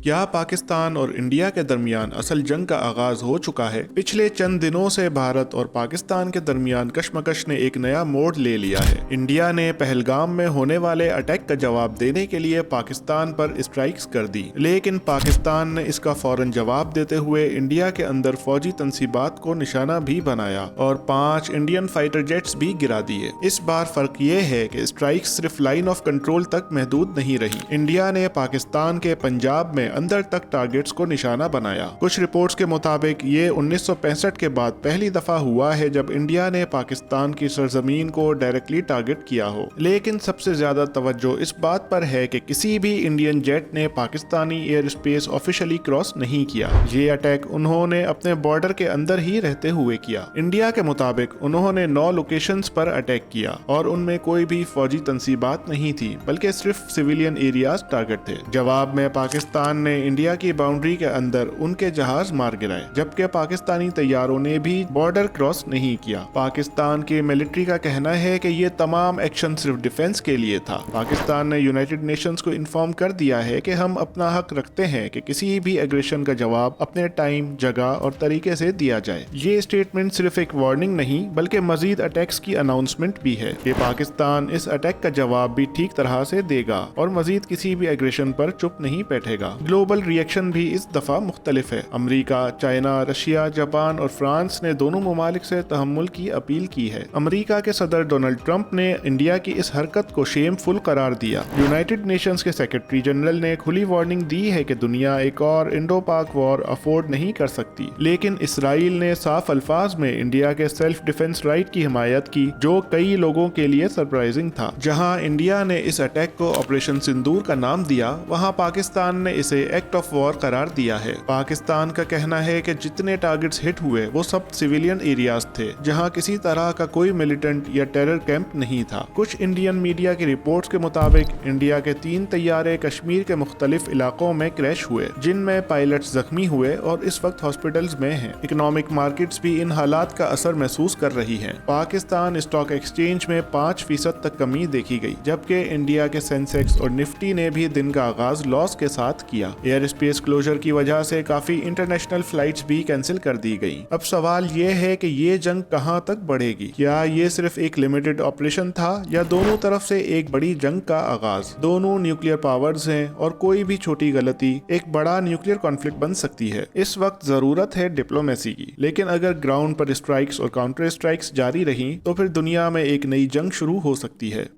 क्या पाकिस्तान और इंडिया के दरमियान असल जंग का आगाज हो चुका है? पिछले चंद दिनों से भारत और पाकिस्तान के दरमियान कशमकश ने एक नया मोड़ ले लिया है। इंडिया ने पहलगाम में होने वाले अटैक का जवाब देने के लिए पाकिस्तान पर स्ट्राइक्स कर दी, लेकिन पाकिस्तान ने इसका फौरन जवाब देते हुए इंडिया के अंदर फौजी तंसीबात को निशाना भी बनाया और 5 इंडियन फाइटर जेट्स भी गिरा दिए। इस बार फर्क ये है कि स्ट्राइक्स सिर्फ लाइन ऑफ कंट्रोल तक महदूद नहीं रही। इंडिया ने पाकिस्तान के पंजाब में अंदर तक टारगेट्स को निशाना बनाया। कुछ रिपोर्ट्स के मुताबिक ये 1965 के बाद पहली दफा हुआ है जब इंडिया ने पाकिस्तान की सरजमीन को डायरेक्टली टारगेट किया हो। लेकिन सबसे ज्यादा तवज्जो इस बात पर है कि किसी भी इंडियन जेट ने Pakistani air space officially cross नहीं किया। ये अटैक उन्होंने अपने बॉर्डर के अंदर ही रहते हुए किया। इंडिया के मुताबिक उन्होंने 9 लोकेशंस पर अटैक किया और उनमें कोई भी फौजी तंसीबात नहीं थी, बल्कि सिर्फ सिविलियन एरियाज टारगेट थे। जवाब में पाकिस्तान ने इंडिया की बाउंड्री के अंदर उनके जहाज मार गिराए, जबकि पाकिस्तानी तैयारों ने भी बॉर्डर क्रॉस नहीं किया। पाकिस्तान के मिलिट्री का कहना है कि ये तमाम एक्शन सिर्फ डिफेंस के लिए था। पाकिस्तान ने यूनाइटेड नेशंस को इन्फॉर्म कर दिया है कि हम अपना हक रखते हैं कि किसी भी एग्रेशन का जवाब अपने टाइम, जगह और तरीके से दिया जाए। ये स्टेटमेंट सिर्फ एक वार्निंग नहीं बल्कि मजीद अटैक्स की अनाउंसमेंट भी है कि पाकिस्तान इस अटैक का जवाब भी ठीक तरह से देगा और मजीद किसी भी एग्रेशन पर चुप नहीं बैठेगा। ग्लोबल रिएक्शन भी इस दफा मुख्तलिफ है। अमेरिका, चाइना, रशिया, जापान और फ्रांस ने दोनों ममालिक से तहम्मुल की अपील की है। अमेरिका के सदर डोनाल्ड ट्रंप ने इंडिया की इस हरकत को शेमफुल करार दिया। यूनाइटेड नेशंस के सेक्रेटरी जनरल ने खुली वार्निंग दी है कि दुनिया एक और इंडो पाक वॉर अफोर्ड नहीं कर सकती। लेकिन इसराइल ने साफ अल्फाज में इंडिया के सेल्फ डिफेंस राइट की हिमायत की, जो कई लोगों के लिए सरप्राइजिंग था। जहां इंडिया ने इस अटैक को ऑपरेशन सिंदूर का नाम दिया, वहां पाकिस्तान ने इसे एक्ट ऑफ वॉर करार दिया है। पाकिस्तान का कहना है कि जितने टारगेट्स हिट हुए वो सब सिविलियन एरियाज थे, जहां किसी तरह का कोई मिलिटेंट या टेरर कैंप नहीं था। कुछ इंडियन मीडिया की रिपोर्ट्स के मुताबिक इंडिया के 3 तैयारे कश्मीर के मुख्तलिफ इलाकों में क्रैश हुए, जिनमें पायलट्स जख्मी हुए और इस वक्त हॉस्पिटल्स में हैं। इकोनॉमिक मार्केट्स भी इन हालात का असर महसूस कर रही हैं। पाकिस्तान स्टॉक एक्सचेंज में 5% तक कमी देखी गई, जबकि इंडिया के सेंसेक्स और निफ्टी ने भी दिन का आगाज लॉस के साथ किया। एयर स्पेस क्लोजर की वजह से काफी इंटरनेशनल फ्लाइट्स भी कैंसिल कर दी गई। अब सवाल ये है कि ये जंग कहां तक बढ़ेगी? क्या ये सिर्फ एक लिमिटेड ऑपरेशन था या दोनों तरफ से एक बड़ी जंग का आगाज? दोनों न्यूक्लियर पावर्स हैं और कोई भी छोटी गलती एक बड़ा न्यूक्लियर कॉन्फ्लिक्ट बन सकती है। इस वक्त जरूरत है डिप्लोमेसी की, लेकिन अगर ग्राउंड पर स्ट्राइक्स और काउंटर स्ट्राइक्स जारी रही तो फिर दुनिया में एक नई जंग शुरू हो सकती है।